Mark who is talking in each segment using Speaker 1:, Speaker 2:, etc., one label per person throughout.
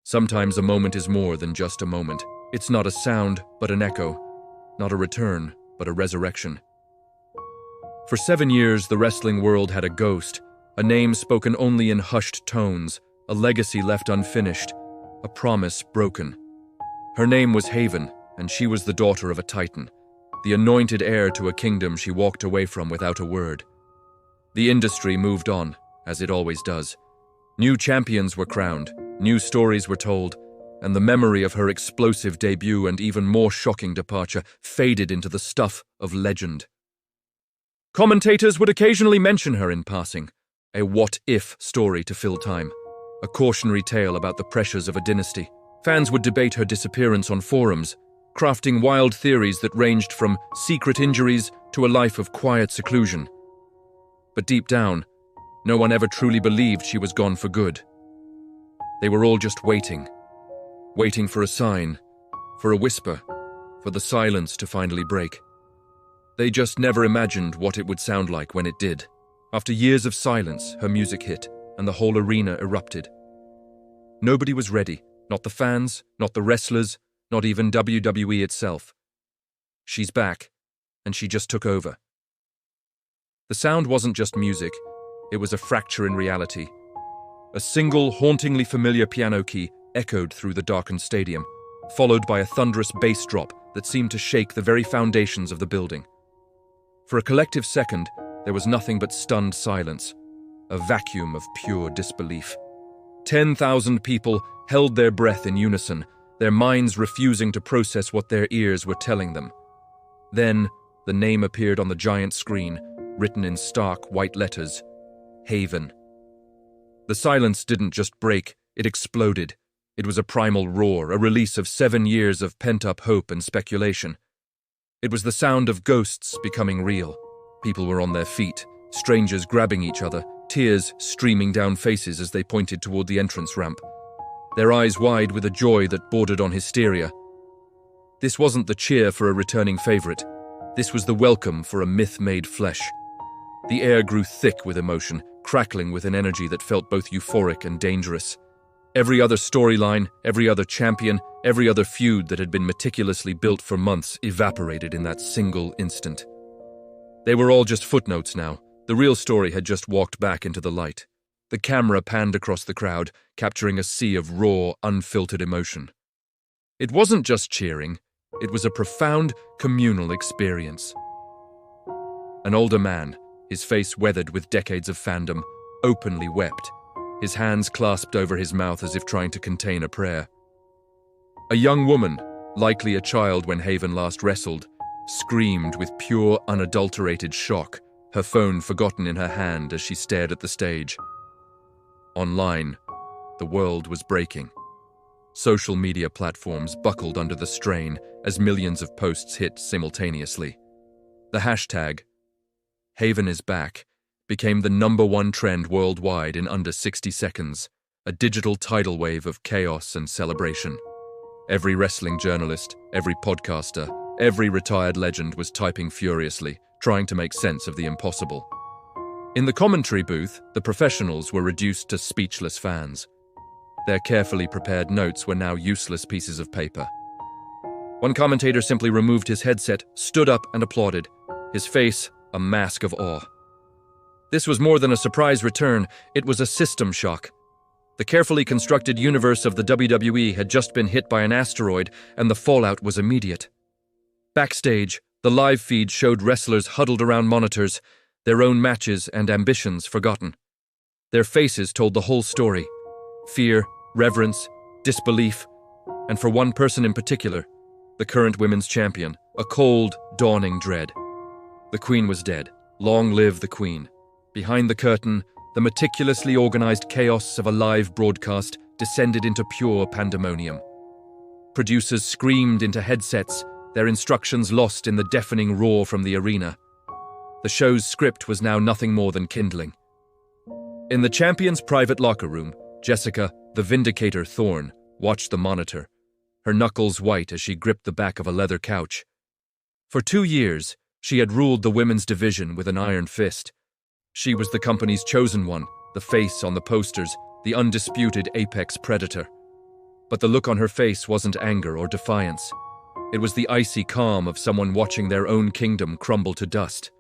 Speaker 1: Sometimes a moment is more than just a moment. It's not a sound, but an echo. Not a return, but a resurrection. For 7 years, the wrestling world had a ghost, a name spoken only in hushed tones, a legacy left unfinished, a promise broken. Her name was Haven, and she was the daughter of a titan, the anointed heir to a kingdom she walked away from without a word. The industry moved on, as it always does. New champions were crowned, new stories were told, and the memory of her explosive debut and even more shocking departure faded into the stuff of legend. Commentators would occasionally mention her in passing, a what-if story to fill time, a cautionary tale about the pressures of a dynasty. Fans would debate her disappearance on forums, crafting wild theories that ranged from secret injuries to a life of quiet seclusion. But deep down, no one ever truly believed she was gone for good. They were all just waiting for a sign, for a whisper, for the silence to finally break. They just never imagined what it would sound like when it did. After years of silence, her music hit, and the whole arena erupted. Nobody was ready, not the fans, not the wrestlers, not even WWE itself. She's back, and she just took over. The sound wasn't just music, it was a fracture in reality. A single, hauntingly familiar piano key echoed through the darkened stadium, followed by a thunderous bass drop that seemed to shake the very foundations of the building. For a collective second, there was nothing but stunned silence, a vacuum of pure disbelief. 10,000 people held their breath in unison, their minds refusing to process what their ears were telling them. Then, the name appeared on the giant screen, written in stark white letters, Haven. The silence didn't just break, it exploded. It was a primal roar, a release of 7 years of pent-up hope and speculation. It was the sound of ghosts becoming real. People were on their feet, strangers grabbing each other, tears streaming down faces as they pointed toward the entrance ramp, their eyes wide with a joy that bordered on hysteria. This wasn't the cheer for a returning favorite. This was the welcome for a myth made flesh. The air grew thick with emotion, crackling with an energy that felt both euphoric and dangerous. Every other storyline, every other champion, every other feud that had been meticulously built for months evaporated in that single instant. They were all just footnotes now. The real story had just walked back into the light. The camera panned across the crowd, capturing a sea of raw, unfiltered emotion. It wasn't just cheering, it was a profound, communal experience. An older man, his face weathered with decades of fandom, openly wept, his hands clasped over his mouth as if trying to contain a prayer. A young woman, likely a child when Haven last wrestled, screamed with pure, unadulterated shock, her phone forgotten in her hand as she stared at the stage. Online, the world was breaking. Social media platforms buckled under the strain as millions of posts hit simultaneously. The hashtag, Haven is back, became the #1 trend worldwide in under 60 seconds, a digital tidal wave of chaos and celebration. Every wrestling journalist, every podcaster, every retired legend was typing furiously, trying to make sense of the impossible. In the commentary booth, the professionals were reduced to speechless fans. Their carefully prepared notes were now useless pieces of paper. One commentator simply removed his headset, stood up and applauded, his face a mask of awe. This was more than a surprise return, it was a system shock. The carefully constructed universe of the WWE had just been hit by an asteroid, and the fallout was immediate. Backstage, the live feed showed wrestlers huddled around monitors, their own matches and ambitions forgotten. Their faces told the whole story. Fear, reverence, disbelief, and for one person in particular, the current women's champion, a cold, dawning dread. The Queen was dead. Long live the Queen. Behind the curtain, the meticulously organized chaos of a live broadcast descended into pure pandemonium. Producers screamed into headsets, their instructions lost in the deafening roar from the arena. The show's script was now nothing more than kindling. In the champion's private locker room, Jessica, the Vindicator Thorne, watched the monitor, her knuckles white as she gripped the back of a leather couch. For 2 years, she had ruled the women's division with an iron fist. She was the company's chosen one, the face on the posters, the undisputed apex predator. But the look on her face wasn't anger or defiance. It was the icy calm of someone watching their own kingdom crumble to dust.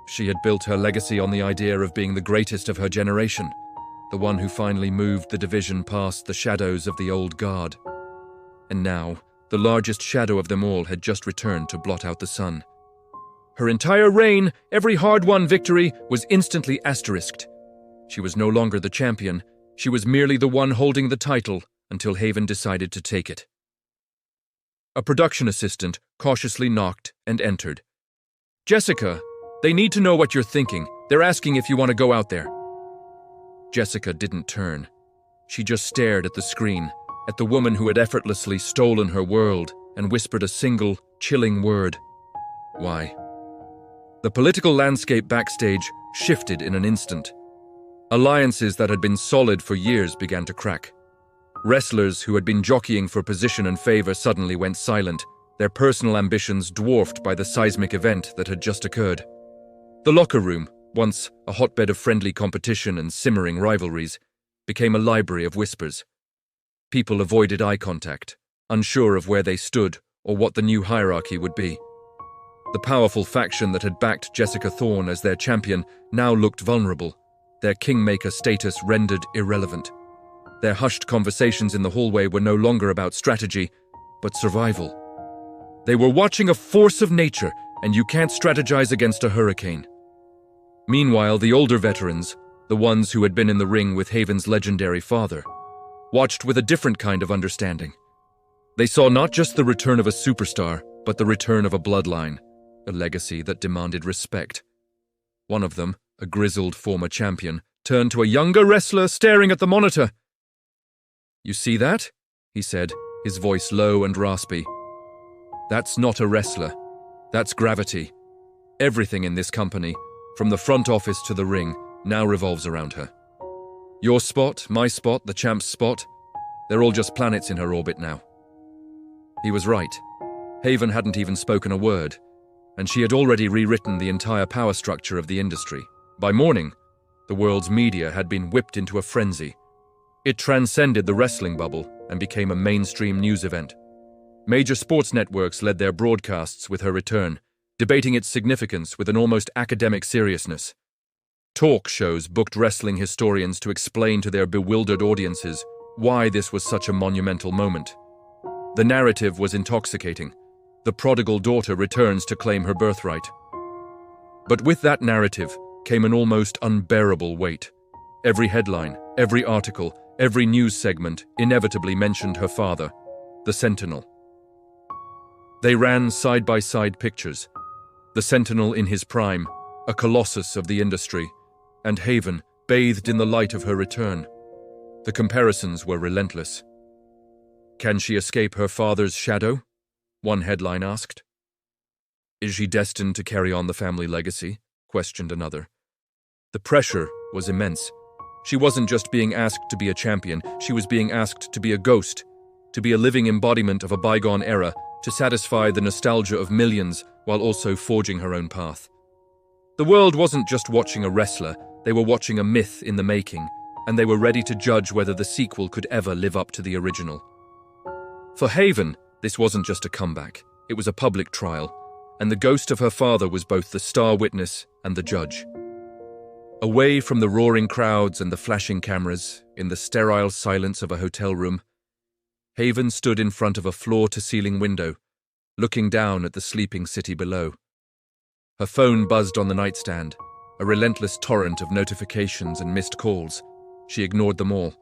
Speaker 1: She had built her legacy on the idea of being the greatest of her generation, the one who finally moved the division past the shadows of the old guard. And now, the largest shadow of them all had just returned to blot out the sun. Her entire reign, every hard-won victory, was instantly asterisked. She was no longer the champion, she was merely the one holding the title until Haven decided to take it. A production assistant cautiously knocked and entered. "Jessica, they need to know what you're thinking. They're asking if you want to go out there." Jessica didn't turn. She just stared at the screen, at the woman who had effortlessly stolen her world, and whispered a single, chilling word. "Why?" The political landscape backstage shifted in an instant. Alliances that had been solid for years began to crack. Wrestlers who had been jockeying for position and favor suddenly went silent, their personal ambitions dwarfed by the seismic event that had just occurred. The locker room, once a hotbed of friendly competition and simmering rivalries, became a library of whispers. People avoided eye contact, unsure of where they stood or what the new hierarchy would be. The powerful faction that had backed Jessica Thorne as their champion now looked vulnerable, their kingmaker status rendered irrelevant. Their hushed conversations in the hallway were no longer about strategy, but survival. They were watching a force of nature, and you can't strategize against a hurricane. Meanwhile, the older veterans, the ones who had been in the ring with Haven's legendary father, watched with a different kind of understanding. They saw not just the return of a superstar, but the return of a bloodline, a legacy that demanded respect. One of them, a grizzled former champion, turned to a younger wrestler staring at the monitor. "You see that?" he said, his voice low and raspy. "That's not a wrestler. That's gravity. Everything in this company, from the front office to the ring, now revolves around her. Your spot, my spot, the champ's spot, they're all just planets in her orbit now." He was right. Haven hadn't even spoken a word, and she had already rewritten the entire power structure of the industry. By morning, the world's media had been whipped into a frenzy. It transcended the wrestling bubble and became a mainstream news event. Major sports networks led their broadcasts with her return, debating its significance with an almost academic seriousness. Talk shows booked wrestling historians to explain to their bewildered audiences why this was such a monumental moment. The narrative was intoxicating. The prodigal daughter returns to claim her birthright. But with that narrative came an almost unbearable weight. Every headline, every article, every news segment inevitably mentioned her father, the Sentinel. They ran side-by-side pictures. The Sentinel in his prime, a colossus of the industry, and Haven bathed in the light of her return. The comparisons were relentless. "Can she escape her father's shadow?" one headline asked. "Is she destined to carry on the family legacy?" questioned another. The pressure was immense. She wasn't just being asked to be a champion, she was being asked to be a ghost, to be a living embodiment of a bygone era, to satisfy the nostalgia of millions while also forging her own path. The world wasn't just watching a wrestler, they were watching a myth in the making, and they were ready to judge whether the sequel could ever live up to the original. For Haven, this wasn't just a comeback, it was a public trial, and the ghost of her father was both the star witness and the judge. Away from the roaring crowds and the flashing cameras, in the sterile silence of a hotel room, Haven stood in front of a floor-to-ceiling window, looking down at the sleeping city below. Her phone buzzed on the nightstand, a relentless torrent of notifications and missed calls. She ignored them all.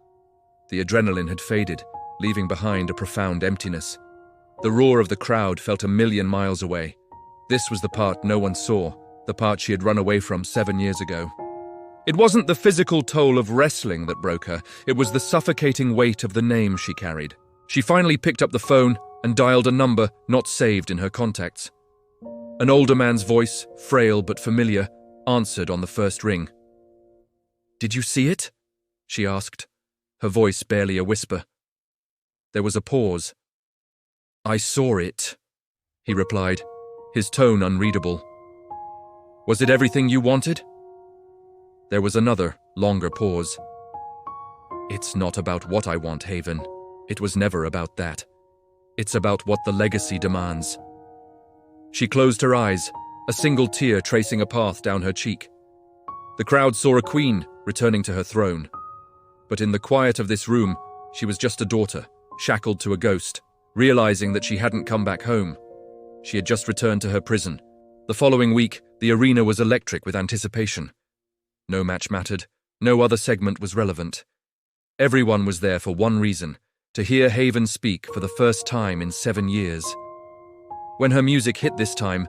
Speaker 1: The adrenaline had faded, leaving behind a profound emptiness. The roar of the crowd felt a million miles away. This was the part no one saw, the part she had run away from 7 years ago. It wasn't the physical toll of wrestling that broke her, it was the suffocating weight of the name she carried. She finally picked up the phone and dialed a number not saved in her contacts. An older man's voice, frail but familiar, answered on the first ring. "Did you see it?" she asked, her voice barely a whisper. There was a pause. "I saw it," he replied, his tone unreadable. "Was it everything you wanted?" There was another, longer pause. "It's not about what I want, Haven. It was never about that. It's about what the legacy demands. She closed her eyes, a single tear tracing a path down her cheek. The crowd saw a queen returning to her throne. But in the quiet of this room, she was just a daughter, shackled to a ghost, realizing that she hadn't come back home. She had just returned to her prison. The following week, the arena was electric with anticipation. No match mattered. No other segment was relevant. Everyone was there for one reason, to hear Haven speak for the first time in 7 years. When her music hit this time,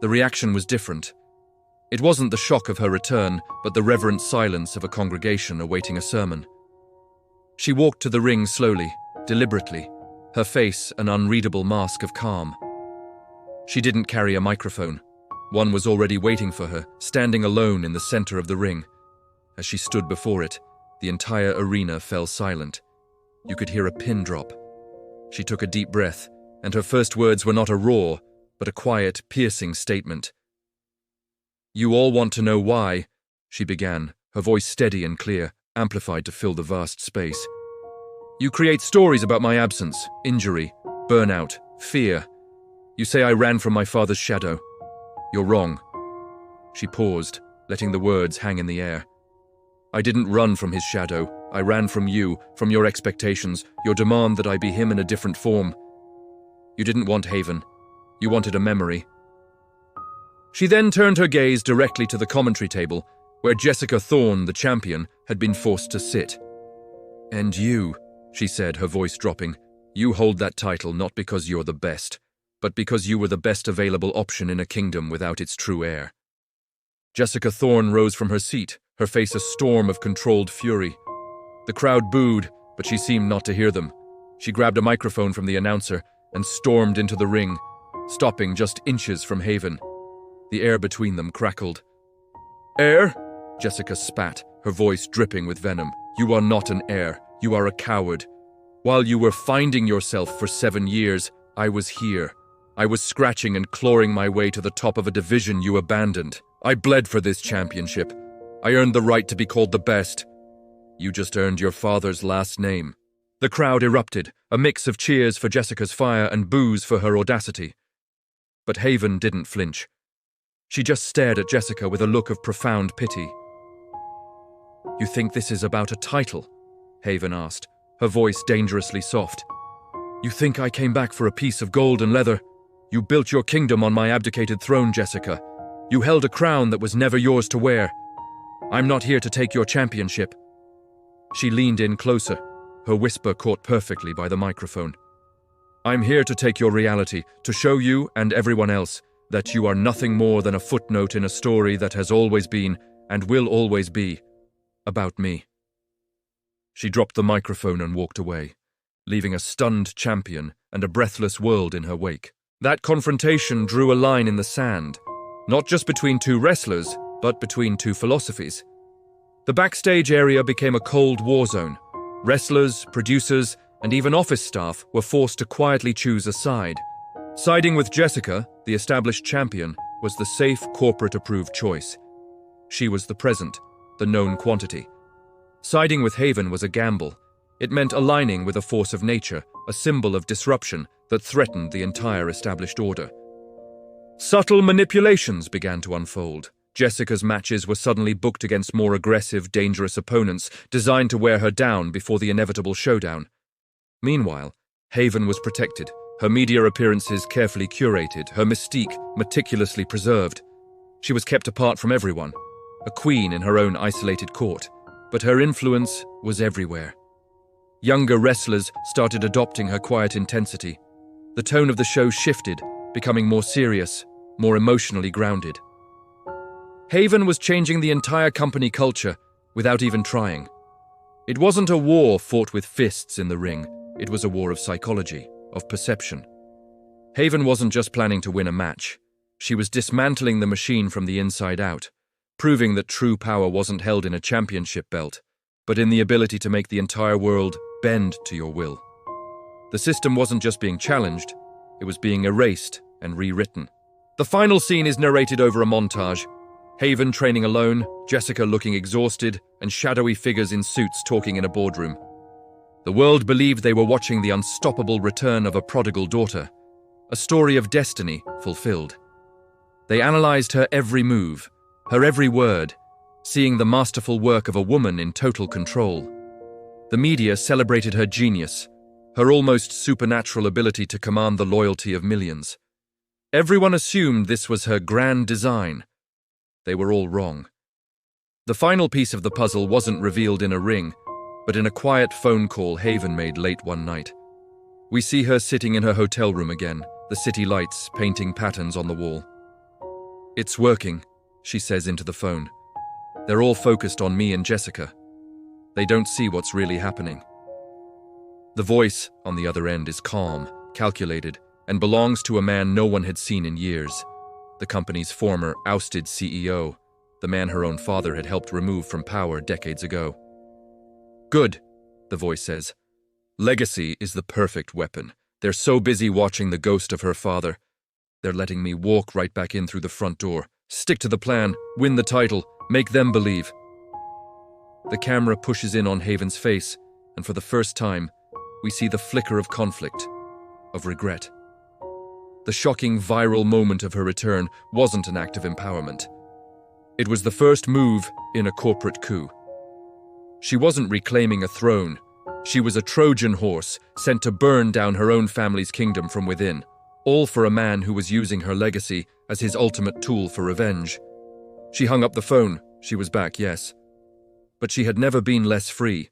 Speaker 1: the reaction was different. It wasn't the shock of her return, but the reverent silence of a congregation awaiting a sermon. She walked to the ring slowly, deliberately, her face an unreadable mask of calm. She didn't carry a microphone. One was already waiting for her, standing alone in the center of the ring. As she stood before it, the entire arena fell silent. You could hear a pin drop. She took a deep breath, and her first words were not a roar, but a quiet, piercing statement. "You all want to know why," she began, her voice steady and clear, amplified to fill the vast space. "You create stories about my absence, injury, burnout, fear. You say I ran from my father's shadow. You're wrong." She paused, letting the words hang in the air. "I didn't run from his shadow. I ran from you, from your expectations, your demand that I be him in a different form. You didn't want Haven. You wanted a memory." She then turned her gaze directly to the commentary table, where Jessica Thorne, the champion, had been forced to sit. "And you," she said, her voice dropping, "you hold that title not because you're the best, but because you were the best available option in a kingdom without its true heir." Jessica Thorne rose from her seat, her face a storm of controlled fury. The crowd booed, but she seemed not to hear them. She grabbed a microphone from the announcer and stormed into the ring, stopping just inches from Haven. The air between them crackled. "Heir?" Jessica spat, her voice dripping with venom. "You are not an heir. You are a coward. While you were finding yourself for 7 years, I was here. I was scratching and clawing my way to the top of a division you abandoned. I bled for this championship. I earned the right to be called the best. You just earned your father's last name." The crowd erupted, a mix of cheers for Jessica's fire and boos for her audacity. But Haven didn't flinch. She just stared at Jessica with a look of profound pity. "You think this is about a title?" Haven asked, her voice dangerously soft. "You think I came back for a piece of gold and leather? You built your kingdom on my abdicated throne, Jessica. You held a crown that was never yours to wear. I'm not here to take your championship." She leaned in closer, her whisper caught perfectly by the microphone. "I'm here to take your reality, to show you and everyone else that you are nothing more than a footnote in a story that has always been, and will always be, about me." She dropped the microphone and walked away, leaving a stunned champion and a breathless world in her wake. That confrontation drew a line in the sand, not just between two wrestlers, but between two philosophies. The backstage area became a cold war zone. Wrestlers, producers, and even office staff were forced to quietly choose a side. Siding with Jessica, the established champion, was the safe, corporate-approved choice. She was the present, the known quantity. Siding with Haven was a gamble. It meant aligning with a force of nature, a symbol of disruption that threatened the entire established order. Subtle manipulations began to unfold. Jessica's matches were suddenly booked against more aggressive, dangerous opponents, designed to wear her down before the inevitable showdown. Meanwhile, Haven was protected, her media appearances carefully curated, her mystique meticulously preserved. She was kept apart from everyone, a queen in her own isolated court, but her influence was everywhere. Younger wrestlers started adopting her quiet intensity. The tone of the show shifted, becoming more serious, more emotionally grounded. Haven was changing the entire company culture without even trying. It wasn't a war fought with fists in the ring. It was a war of psychology, of perception. Haven wasn't just planning to win a match. She was dismantling the machine from the inside out, proving that true power wasn't held in a championship belt, but in the ability to make the entire world bend to your will. The system wasn't just being challenged, it was being erased and rewritten. The final scene is narrated over a montage. Haven training alone, Jessica looking exhausted, and shadowy figures in suits talking in a boardroom. The world believed they were watching the unstoppable return of a prodigal daughter, a story of destiny fulfilled. They analyzed her every move, her every word, seeing the masterful work of a woman in total control. The media celebrated her genius, her almost supernatural ability to command the loyalty of millions. Everyone assumed this was her grand design. They were all wrong. The final piece of the puzzle wasn't revealed in a ring, but in a quiet phone call Haven made late one night. We see her sitting in her hotel room again, the city lights painting patterns on the wall. "It's working," she says into the phone. "They're all focused on me and Jessica. They don't see what's really happening." The voice on the other end is calm, calculated, and belongs to a man no one had seen in years, the company's former ousted CEO, the man her own father had helped remove from power decades ago. "Good," the voice says. "Legacy is the perfect weapon. They're so busy watching the ghost of her father. They're letting me walk right back in through the front door. Stick to the plan, win the title, make them believe." The camera pushes in on Haven's face, and for the first time, we see the flicker of conflict, of regret. The shocking viral moment of her return wasn't an act of empowerment. It was the first move in a corporate coup. She wasn't reclaiming a throne. She was a Trojan horse sent to burn down her own family's kingdom from within, all for a man who was using her legacy as his ultimate tool for revenge. She hung up the phone. She was back, yes. But she had never been less free.